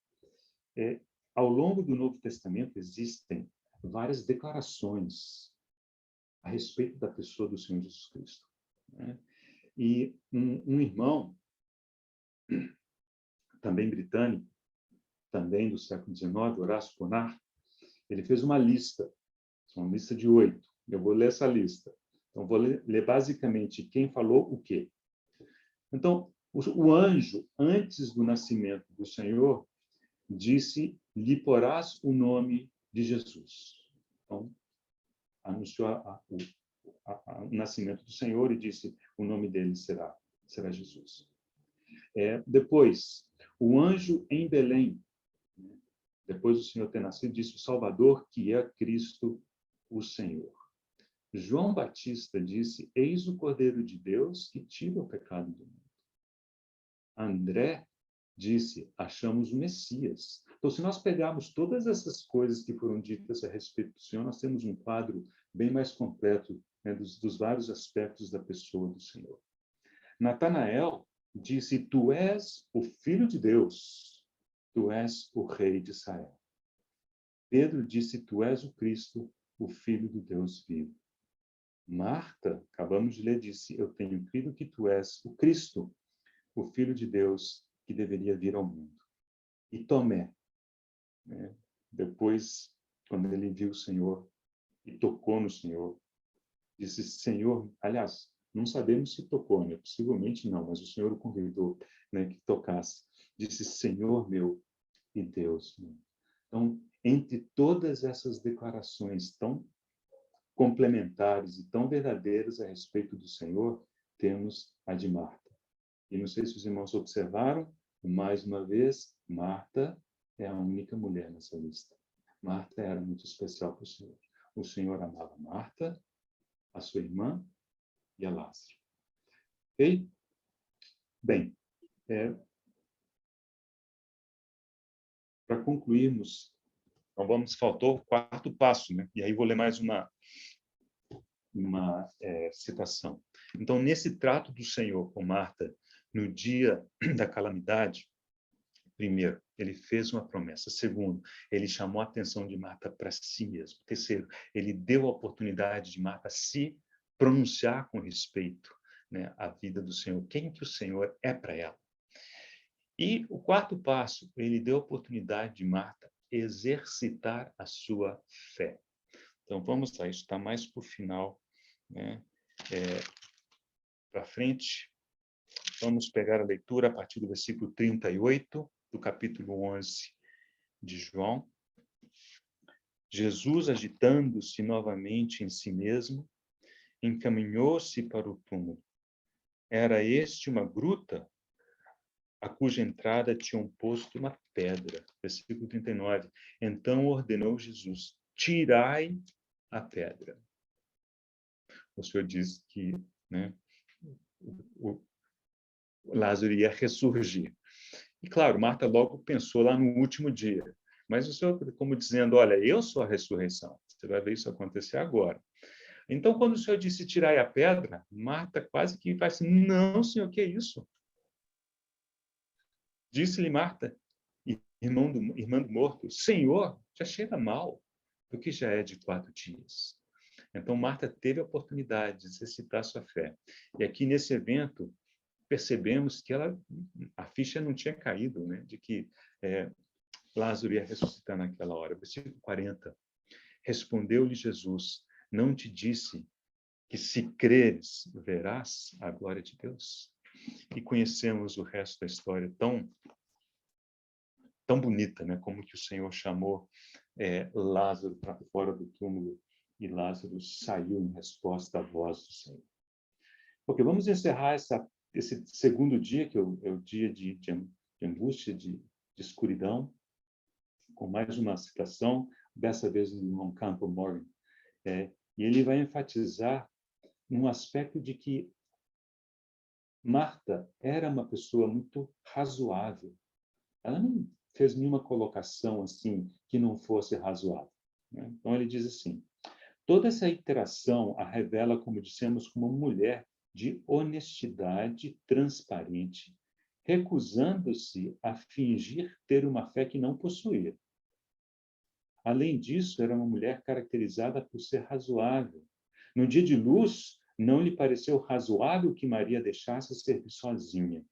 A: Ao longo do Novo Testamento existem várias declarações a respeito da pessoa do Senhor Jesus Cristo. Né? E um irmão, também britânico, também do século XIX, Horácio Bonar, ele fez uma lista de 8. Eu vou ler essa lista. Então, vou ler basicamente quem falou o quê. Então, o anjo, antes do nascimento do Senhor, disse, lhe porás o nome de Jesus. Então, anunciou o nascimento do Senhor e disse, o nome dele será Jesus. Depois, o anjo em Belém, depois do Senhor ter nascido, disse o Salvador, que é Cristo, o Senhor. João Batista disse, eis o Cordeiro de Deus que tira o pecado do mundo. André disse, achamos o Messias. Então, se nós pegarmos todas essas coisas que foram ditas a respeito do Senhor, nós temos um quadro bem mais completo, né, dos vários aspectos da pessoa do Senhor. Natanael disse, tu és o Filho de Deus, tu és o Rei de Israel. Pedro disse, tu és o Cristo, o Filho do Deus vivo. Marta, acabamos de ler, disse, eu tenho crido que tu és o Cristo, o Filho de Deus que deveria vir ao mundo. E Tomé, né, depois, quando ele viu o Senhor e tocou no Senhor, disse, Senhor, aliás, não sabemos se tocou, né? Possivelmente não, mas o Senhor o convidou, né, que tocasse. Disse, Senhor meu e Deus meu. Então, entre todas essas declarações tão complementares e tão verdadeiras a respeito do Senhor, temos a de Marta. E não sei se os irmãos observaram, mais uma vez, Marta é a única mulher nessa lista. Marta era muito especial para o Senhor. O Senhor amava Marta, a sua irmã e a Lázaro. Ok? Bem, para concluirmos, então faltou o quarto passo, né? E aí vou ler mais uma citação. Então, nesse trato do Senhor com Marta, no dia da calamidade, primeiro, ele fez uma promessa. Segundo, ele chamou a atenção de Marta para si mesmo. Terceiro, ele deu a oportunidade de Marta se pronunciar com respeito, né, à vida do Senhor. Quem que o Senhor é para ela? E o quarto passo, ele deu a oportunidade de Marta exercitar a sua fé. Então, vamos lá, isso está mais para o final, né? Para frente. Vamos pegar a leitura a partir do versículo 38, do capítulo 11 de João. Jesus, agitando-se novamente em si mesmo, encaminhou-se para o túmulo. Era este uma gruta, a cuja entrada tinham posto uma pedra. Versículo 39. Então ordenou Jesus, tirai a pedra. O Senhor diz que, né, o Lázaro ia ressurgir. E, claro, Marta logo pensou lá no último dia. Mas o Senhor, como dizendo, olha, eu sou a ressurreição. Você vai ver isso acontecer agora. Então, quando o Senhor disse tirai a pedra, Marta quase que vai assim, não, Senhor, que é isso? Disse-lhe Marta, irmã do morto, Senhor, já cheira mal, porque já é de 4 dias. Então, Marta teve a oportunidade de exercitar sua fé. E aqui, nesse evento, percebemos que a ficha não tinha caído, né? De que Lázaro ia ressuscitar naquela hora. Versículo 40. Respondeu-lhe Jesus, não te disse que se creres, verás a glória de Deus? E conhecemos o resto da história tão bonita, né? Como que o Senhor chamou Lázaro para fora do túmulo e Lázaro saiu em resposta à voz do Senhor. Porque vamos encerrar esse segundo dia, que é o dia de angústia, de escuridão, com mais uma citação, dessa vez do irmão Campbell Morgan. E ele vai enfatizar num aspecto de que Marta era uma pessoa muito razoável. Ela não fez nenhuma colocação assim que não fosse razoável, né? Então ele diz assim, toda essa interação a revela, como dissemos, como uma mulher de honestidade transparente, recusando-se a fingir ter uma fé que não possuía. Além disso, era uma mulher caracterizada por ser razoável. No dia de luz, não lhe pareceu razoável que Maria deixasse servir sozinha.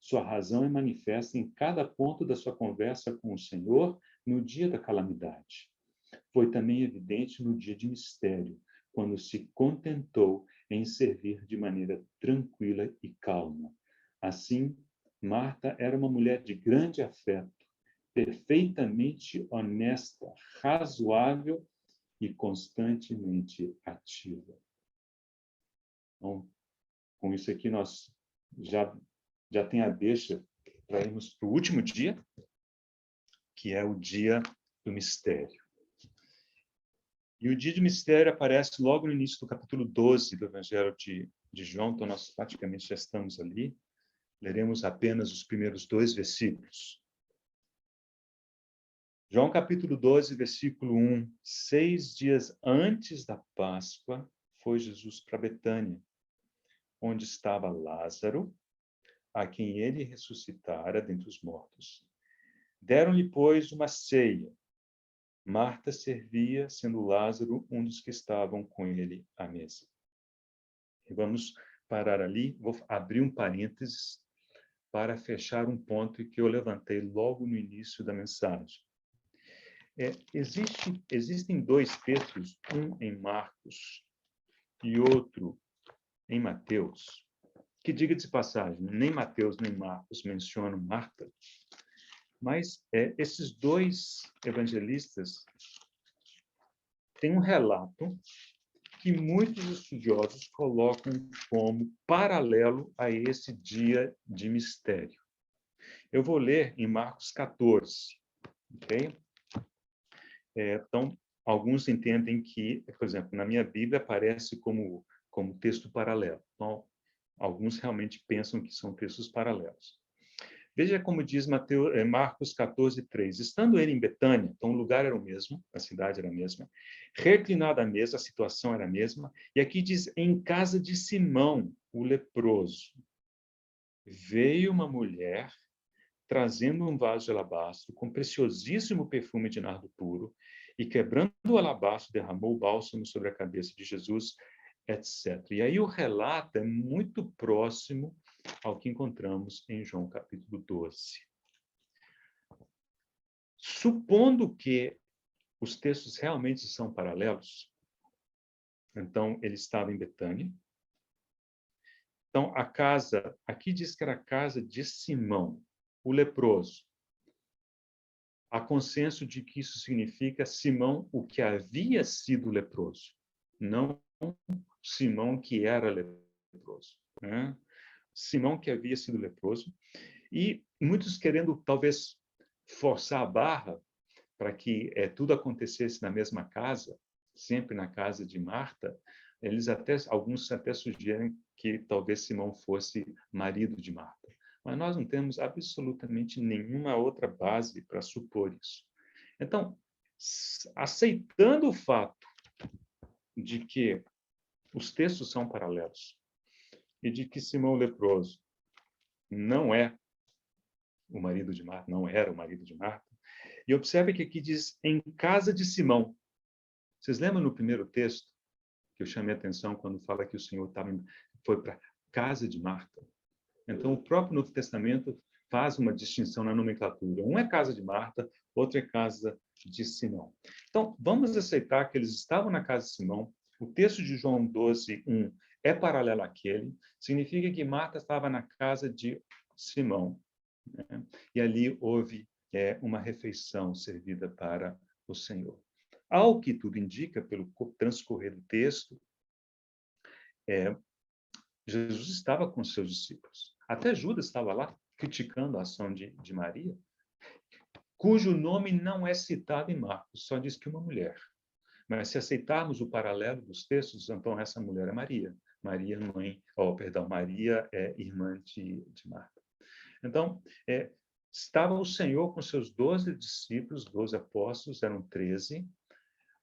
A: Sua razão é manifesta em cada ponto da sua conversa com o Senhor no dia da calamidade. Foi também evidente no dia de mistério, quando se contentou em servir de maneira tranquila e calma. Assim, Marta era uma mulher de grande afeto, perfeitamente honesta, razoável e constantemente ativa. Então, com isso aqui, nós já tem a deixa para irmos para o último dia, que é o dia do mistério. E o dia do mistério aparece logo no início do capítulo 12 do Evangelho de João, então nós praticamente já estamos ali. Leremos apenas os primeiros 2 versículos. João capítulo 12, versículo 1. 6 dias antes da Páscoa, foi Jesus para Betânia, onde estava Lázaro, a quem ele ressuscitara dentre os mortos. Deram-lhe, pois, uma ceia. Marta servia, sendo Lázaro um dos que estavam com ele à mesa. E vamos parar ali, vou abrir um parênteses para fechar um ponto que eu levantei logo no início da mensagem. Existem 2 textos, um em Marcos e outro em Mateus, que, diga-se de passagem, nem Mateus nem Marcos mencionam Marta, mas esses 2 evangelistas têm um relato que muitos estudiosos colocam como paralelo a esse dia de mistério. Eu vou ler em Marcos 14, ok? Então, alguns entendem que, por exemplo, na minha Bíblia aparece como texto paralelo. Então, alguns realmente pensam que são textos paralelos. Veja como diz Marcos 14, 3. Estando ele em Betânia, então o lugar era o mesmo, a cidade era a mesma, reclinado à mesa, a situação era a mesma, e aqui diz, em casa de Simão, o leproso, veio uma mulher trazendo um vaso de alabastro com preciosíssimo perfume de nardo puro, e quebrando o alabastro, derramou o bálsamo sobre a cabeça de Jesus, etc. E aí o relato é muito próximo ao que encontramos em João capítulo 12. Supondo que os textos realmente são paralelos, então ele estava em Betânia. Então a casa, aqui diz que era a casa de Simão, o leproso. Há consenso de que isso significa Simão, o que havia sido leproso, não Simão que era leproso, né? Simão que havia sido leproso, e muitos querendo talvez forçar a barra, para que tudo acontecesse na mesma casa, sempre na casa de Marta, alguns até sugerem que talvez Simão fosse marido de Marta. Mas nós não temos absolutamente nenhuma outra base para supor isso. Então, aceitando o fato de que os textos são paralelos e de que Simão leproso não é o marido de Marta, não era o marido de Marta, e observe que aqui diz em casa de Simão. Vocês lembram no primeiro texto que eu chamei a atenção quando fala que o Senhor foi para a casa de Marta? Então, o próprio Novo Testamento faz uma distinção na nomenclatura. Um é casa de Marta, outro é casa de Simão. Então, vamos aceitar que eles estavam na casa de Simão. O texto de João 12:1 é paralelo àquele. Significa que Marta estava na casa de Simão, né? E ali houve uma refeição servida para o Senhor. Ao que tudo indica, pelo transcorrer do texto, Jesus estava com seus discípulos. Até Judas estava lá, criticando a ação de Maria, cujo nome não é citado em Marcos, só diz que uma mulher. Mas se aceitarmos o paralelo dos textos, então essa mulher é Maria. Maria é irmã de Marta. Então, estava o Senhor com seus 12 discípulos, 12 apóstolos, eram 13,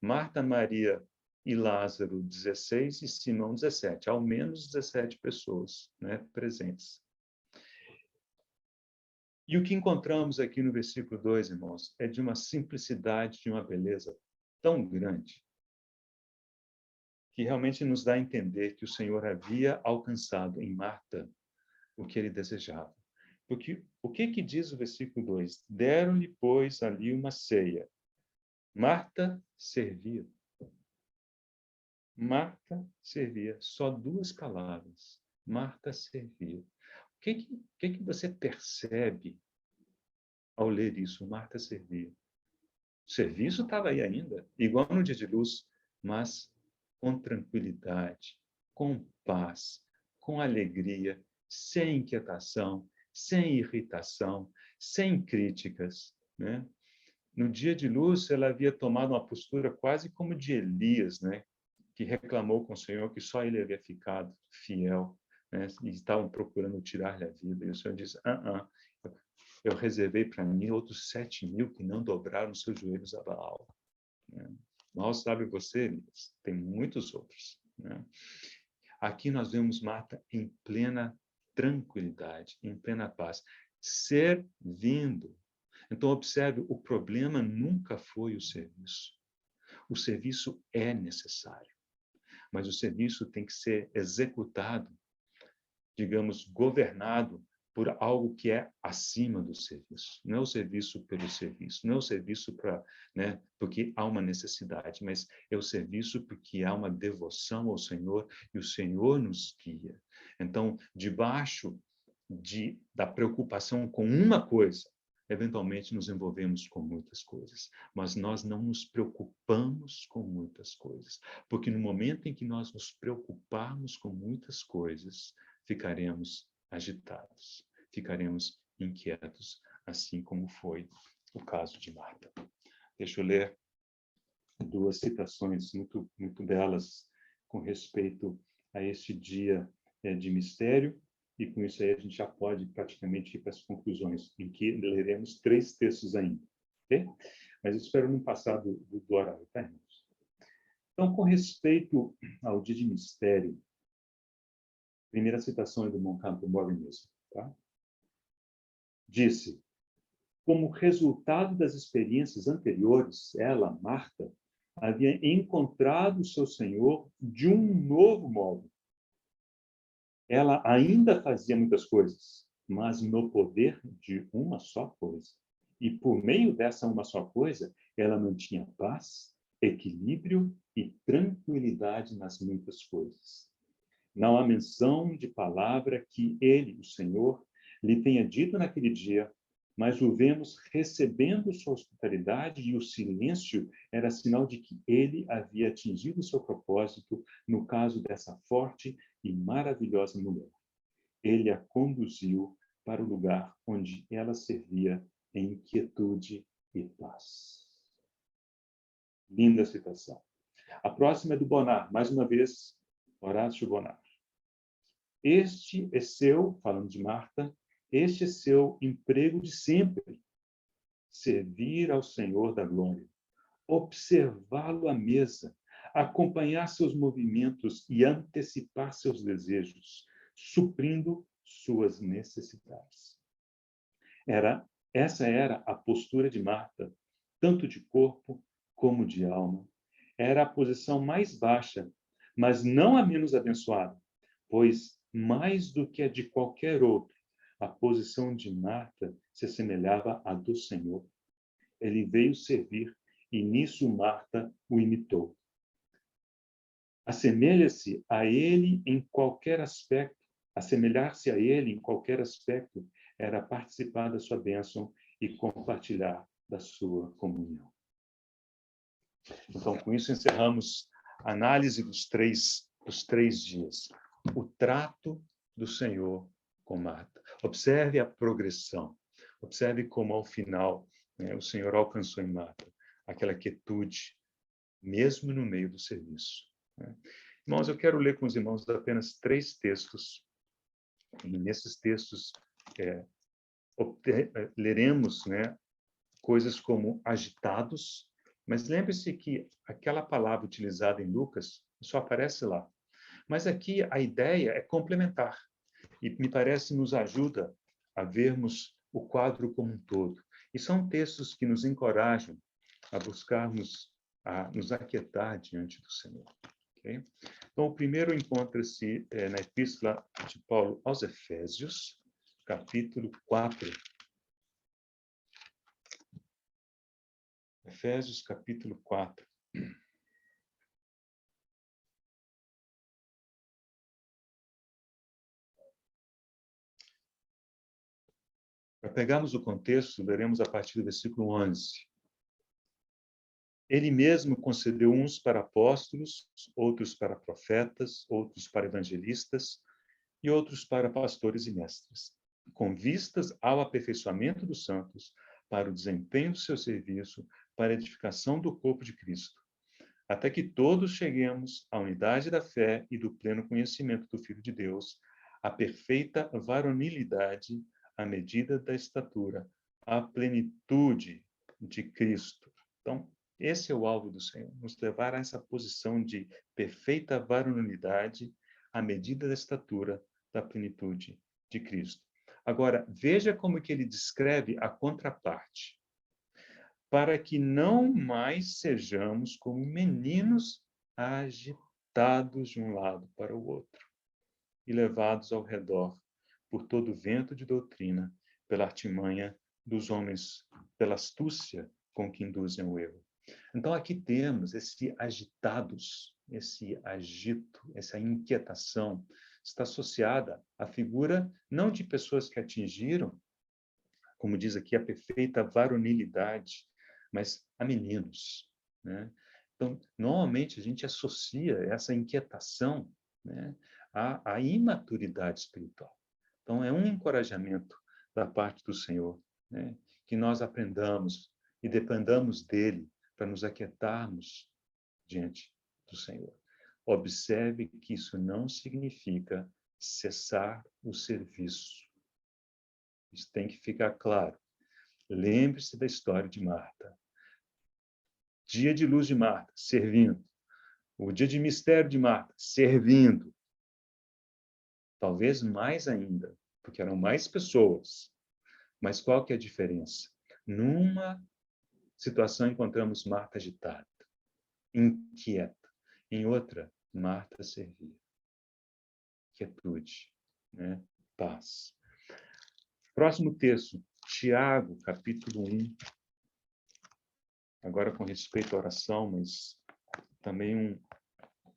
A: Marta, Maria e Lázaro, 16, e Simão, 17. Ao menos 17 pessoas, né, presentes. E o que encontramos aqui no versículo 2, irmãos, é de uma simplicidade, de uma beleza tão grande, que realmente nos dá a entender que o Senhor havia alcançado em Marta o que ele desejava. Porque o que diz o versículo 2? Deram-lhe, pois, ali uma ceia. Marta servia. Marta servia. Só duas palavras. Marta servia. O que você percebe ao ler isso? Marta servia. O serviço estava aí ainda, igual no dia de luz, mas com tranquilidade, com paz, com alegria, sem inquietação, sem irritação, sem críticas, né? No dia de luz, ela havia tomado uma postura quase como de Elias, né? Que reclamou com o Senhor que só ele havia ficado fiel, né? E estavam procurando tirar-lhe a vida. E o Senhor disse, eu reservei para mim outros 7.000 que não dobraram seus joelhos a Baal. Né? Mal sabe você, Elias, tem muitos outros. Né? Aqui nós vemos Marta em plena tranquilidade, em plena paz, servindo. Então, observe, o problema nunca foi o serviço. O serviço é necessário, mas o serviço tem que ser executado, digamos, governado por algo que é acima do serviço. Não é o serviço pelo serviço, não é o serviço porque há uma necessidade, mas é o serviço porque há uma devoção ao Senhor e o Senhor nos guia. Então, debaixo da preocupação com uma coisa, eventualmente nos envolvemos com muitas coisas, mas nós não nos preocupamos com muitas coisas, porque no momento em que nós nos preocuparmos com muitas coisas, ficaremos agitados, ficaremos inquietos, assim como foi o caso de Marta. Deixa eu ler duas citações muito, muito belas com respeito a este dia de mistério, e com isso aí a gente já pode praticamente ir para as conclusões, em que leremos 3 textos ainda, ok? Mas eu espero não passar do horário, tá, irmãos? Então, com respeito ao dia de mistério, primeira citação é do Montcalm mesmo, tá? Disse, como resultado das experiências anteriores, ela, Marta, havia encontrado o seu Senhor de um novo modo. Ela ainda fazia muitas coisas, mas no poder de uma só coisa. E por meio dessa uma só coisa, ela mantinha paz, equilíbrio e tranquilidade nas muitas coisas. Não há menção de palavra que ele, o Senhor, lhe tenha dito naquele dia, mas o vemos recebendo sua hospitalidade, e o silêncio era sinal de que ele havia atingido seu propósito no caso dessa forte e maravilhosa mulher. Ele a conduziu para o lugar onde ela servia em quietude e paz. Linda citação. A próxima é do Bonar, mais uma vez, Horácio Bonar. Este é seu, falando de Marta, este é seu emprego de sempre, servir ao Senhor da glória, observá-lo à mesa, acompanhar seus movimentos e antecipar seus desejos, suprindo suas necessidades. Essa era a postura de Marta, tanto de corpo como de alma. Era a posição mais baixa, mas não a menos abençoada, pois, mais do que a de qualquer outro, a posição de Marta se assemelhava à do Senhor. Ele veio servir e nisso Marta o imitou. Assemelha-se a ele em qualquer aspecto, assemelhar-se a ele em qualquer aspecto era participar da sua bênção e compartilhar da sua comunhão. Então, com isso, encerramos a análise dos três dias. O trato do Senhor com Marta. Observe a progressão. Observe como, ao final, o Senhor alcançou em Marta aquela quietude, mesmo no meio do serviço. Irmãos, eu quero ler com os irmãos apenas 3 textos. E nesses textos, leremos coisas como agitados, mas lembre-se que aquela palavra utilizada em Lucas só aparece lá. Mas aqui a ideia é complementar e me parece nos ajuda a vermos o quadro como um todo. E são textos que nos encorajam a buscarmos, a nos aquietar diante do Senhor. Okay? Então, o primeiro encontra-se na Epístola de Paulo aos Efésios, capítulo 4. Efésios, capítulo 4. Para pegarmos o contexto, leremos a partir do versículo 11. Ele mesmo concedeu uns para apóstolos, outros para profetas, outros para evangelistas e outros para pastores e mestres, com vistas ao aperfeiçoamento dos santos, para o desempenho do seu serviço, para a edificação do corpo de Cristo, até que todos cheguemos à unidade da fé e do pleno conhecimento do Filho de Deus, à perfeita varonilidade, à medida da estatura, à plenitude de Cristo. Então, esse é o alvo do Senhor, nos levar a essa posição de perfeita varonilidade, à medida da estatura, da plenitude de Cristo. Agora, veja como que ele descreve a contraparte. Para que não mais sejamos como meninos agitados de um lado para o outro e levados ao redor por todo o vento de doutrina, pela artimanha dos homens, pela astúcia com que induzem o erro. Então, aqui temos esse agitados, esse agito, essa inquietação, está associada à figura não de pessoas que atingiram, como diz aqui, a perfeita varonilidade, mas a meninos. Então, normalmente, a gente associa essa inquietação à imaturidade espiritual. Então, é um encorajamento da parte do Senhor, que nós aprendamos e dependamos dele para nos aquietarmos diante do Senhor. Observe que isso não significa cessar o serviço. Isso tem que ficar claro. Lembre-se da história de Marta. Dia de luz de Marta, servindo. O dia de mistério de Marta, servindo. Talvez mais ainda, porque eram mais pessoas. Mas qual que é a diferença? Numa situação encontramos Marta agitada, inquieta. Em outra, Marta servia. Quietude, paz. Próximo texto, Tiago, capítulo 1. Agora com respeito à oração, mas também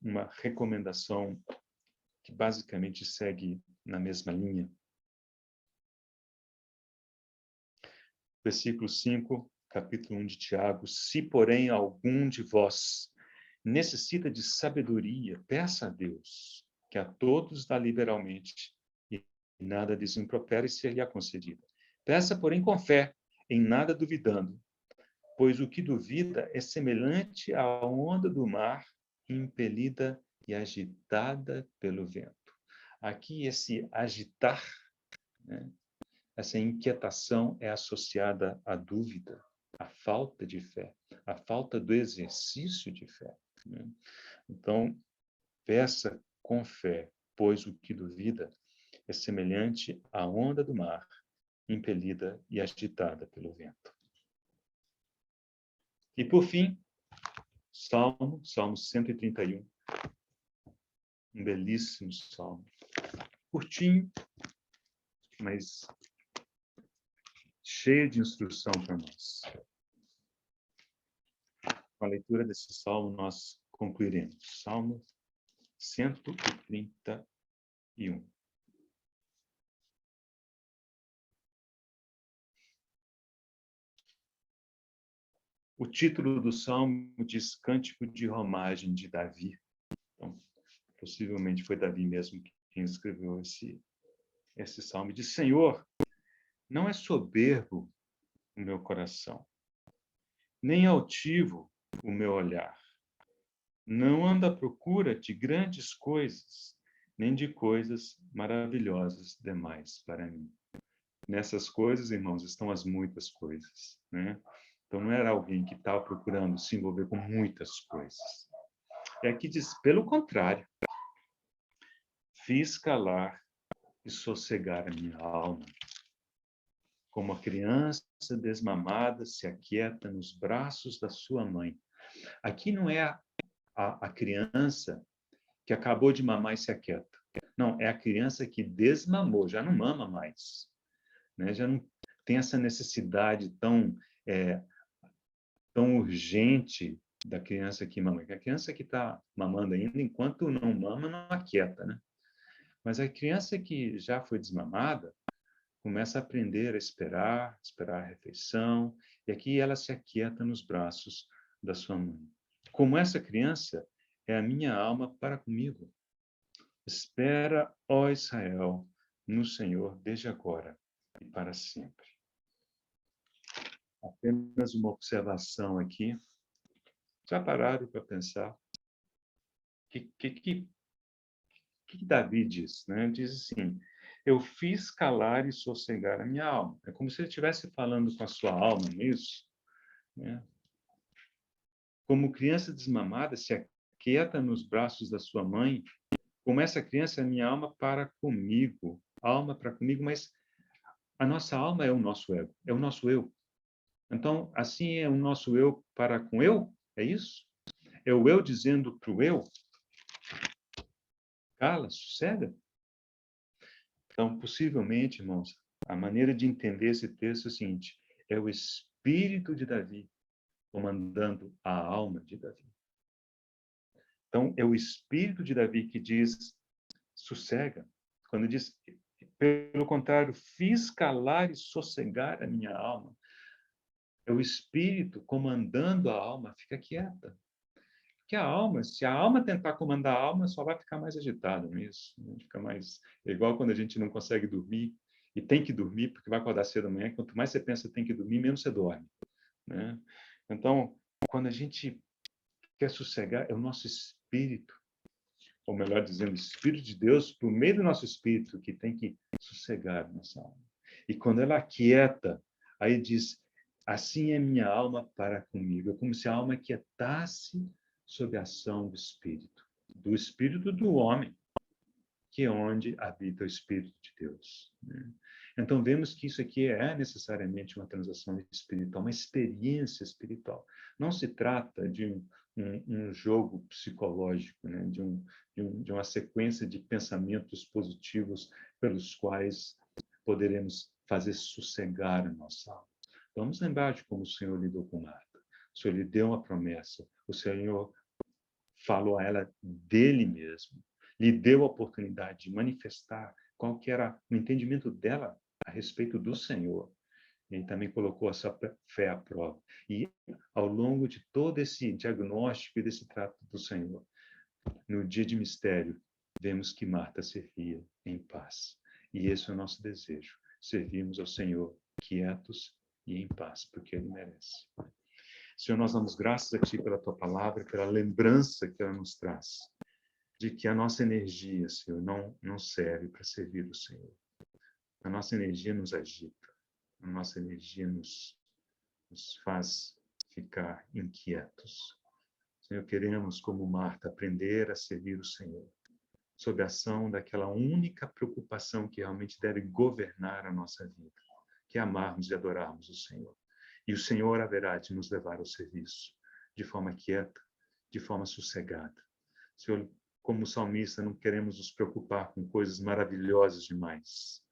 A: uma recomendação que basicamente segue na mesma linha. Versículo 5, capítulo 1 de Tiago. Se, porém, algum de vós necessita de sabedoria, peça a Deus, que a todos dá liberalmente, e nada desimpropera e ser-lhe-á concedida. Peça, porém, com fé, em nada duvidando, pois o que duvida é semelhante à onda do mar, impelida e agitada pelo vento. Aqui, esse agitar, né? Essa inquietação é associada à dúvida, à falta de fé, à falta do exercício de fé, né? Então, peça com fé, pois o que duvida é semelhante à onda do mar, impelida e agitada pelo vento. E, por fim, Salmo 131, um belíssimo salmo, curtinho, mas cheio de instrução para nós. Com a leitura desse salmo, nós concluiremos. Salmo 131. O título do salmo diz Cântico de Romagem de Davi. Então, possivelmente foi Davi mesmo quem escreveu esse salmo. Diz: Senhor, não é soberbo o meu coração, nem altivo o meu olhar. Não ando à procura de grandes coisas, nem de coisas maravilhosas demais para mim. Nessas coisas, irmãos, estão as muitas coisas, né? Então, não era alguém que estava procurando se envolver com muitas coisas. E aqui diz, pelo contrário, fiz calar e sossegar a minha alma. Como a criança desmamada se aquieta nos braços da sua mãe. Aqui não é a criança que acabou de mamar e se aquieta. Não, é a criança que desmamou, já não mama mais, né? Já não tem essa necessidade tão urgente da criança que mama. A criança que está mamando ainda, enquanto não mama, não aquieta, né? Mas a criança que já foi desmamada, começa a aprender a esperar a refeição, e aqui ela se aquieta nos braços da sua mãe. Como essa criança, é a minha alma para comigo. Espera, ó Israel, no Senhor, desde agora e para sempre. Apenas uma observação aqui. Já pararam para pensar? O que Davi diz, né? Diz assim, eu fiz calar e sossegar a minha alma. É como se ele estivesse falando com a sua alma nisso, né? Como criança desmamada se aquieta nos braços da sua mãe, como essa criança, a minha alma para comigo. Alma para comigo, mas a nossa alma é o nosso ego, é o nosso eu. Então, assim é o nosso eu para com eu? É isso? É o eu dizendo para o eu, cala, sossega? Então, possivelmente, irmãos, a maneira de entender esse texto é o seguinte, é o espírito de Davi comandando a alma de Davi. Então, é o espírito de Davi que diz, sossega. Quando diz, pelo contrário, fiz calar e sossegar a minha alma. É o espírito comandando a alma, fica quieta. Porque a alma, se a alma tentar comandar a alma, só vai ficar mais agitada, não é isso? Fica mais... É igual quando a gente não consegue dormir e tem que dormir porque vai acordar cedo amanhã. Quanto mais você pensa que tem que dormir, menos você dorme, né? Então, quando a gente quer sossegar, é o nosso espírito, ou melhor dizendo, o Espírito de Deus, por meio do nosso espírito, que tem que sossegar a nossa alma. E quando ela aquieta, aí diz, assim é minha alma para comigo. É como se a alma aquietasse sob a ação do espírito do homem, que é onde habita o Espírito de Deus, né? Então, vemos que isso aqui é necessariamente uma transação espiritual, uma experiência espiritual. Não se trata de um jogo psicológico, né? de uma sequência de pensamentos positivos pelos quais poderemos fazer sossegar a nossa alma. Vamos lembrar de como o Senhor lidou com Marta. O Senhor lhe deu uma promessa. O Senhor falou a ela dele mesmo. Lhe deu a oportunidade de manifestar qual que era o entendimento dela a respeito do Senhor. Ele também colocou a sua fé à prova. E, ao longo de todo esse diagnóstico e desse trato do Senhor, no dia de mistério, vemos que Marta servia em paz. E esse é o nosso desejo. Servirmos ao Senhor quietos e em paz, porque Ele merece. Senhor, nós damos graças a Ti pela Tua palavra, pela lembrança que ela nos traz, de que a nossa energia, Senhor, não serve para servir o Senhor. A nossa energia nos agita, a nossa energia nos faz ficar inquietos. Senhor, queremos, como Marta, aprender a servir o Senhor, sob a ação daquela única preocupação que realmente deve governar a nossa vida, que é amarmos e adorarmos o Senhor. E o Senhor haverá de nos levar ao serviço, de forma quieta, de forma sossegada. Senhor, como salmista, não queremos nos preocupar com coisas maravilhosas demais,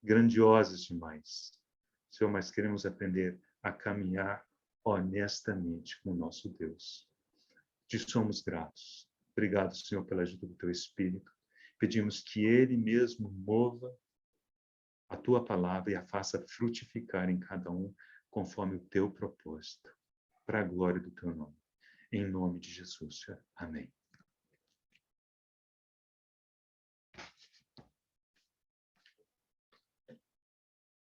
A: grandiosas demais. Senhor, mas queremos aprender a caminhar honestamente com o nosso Deus. Te somos gratos. Obrigado, Senhor, pela ajuda do Teu Espírito. Pedimos que Ele mesmo mova a Tua palavra e a faça frutificar em cada um, conforme o Teu propósito, para a glória do Teu nome. Em nome de Jesus, Senhor. Amém.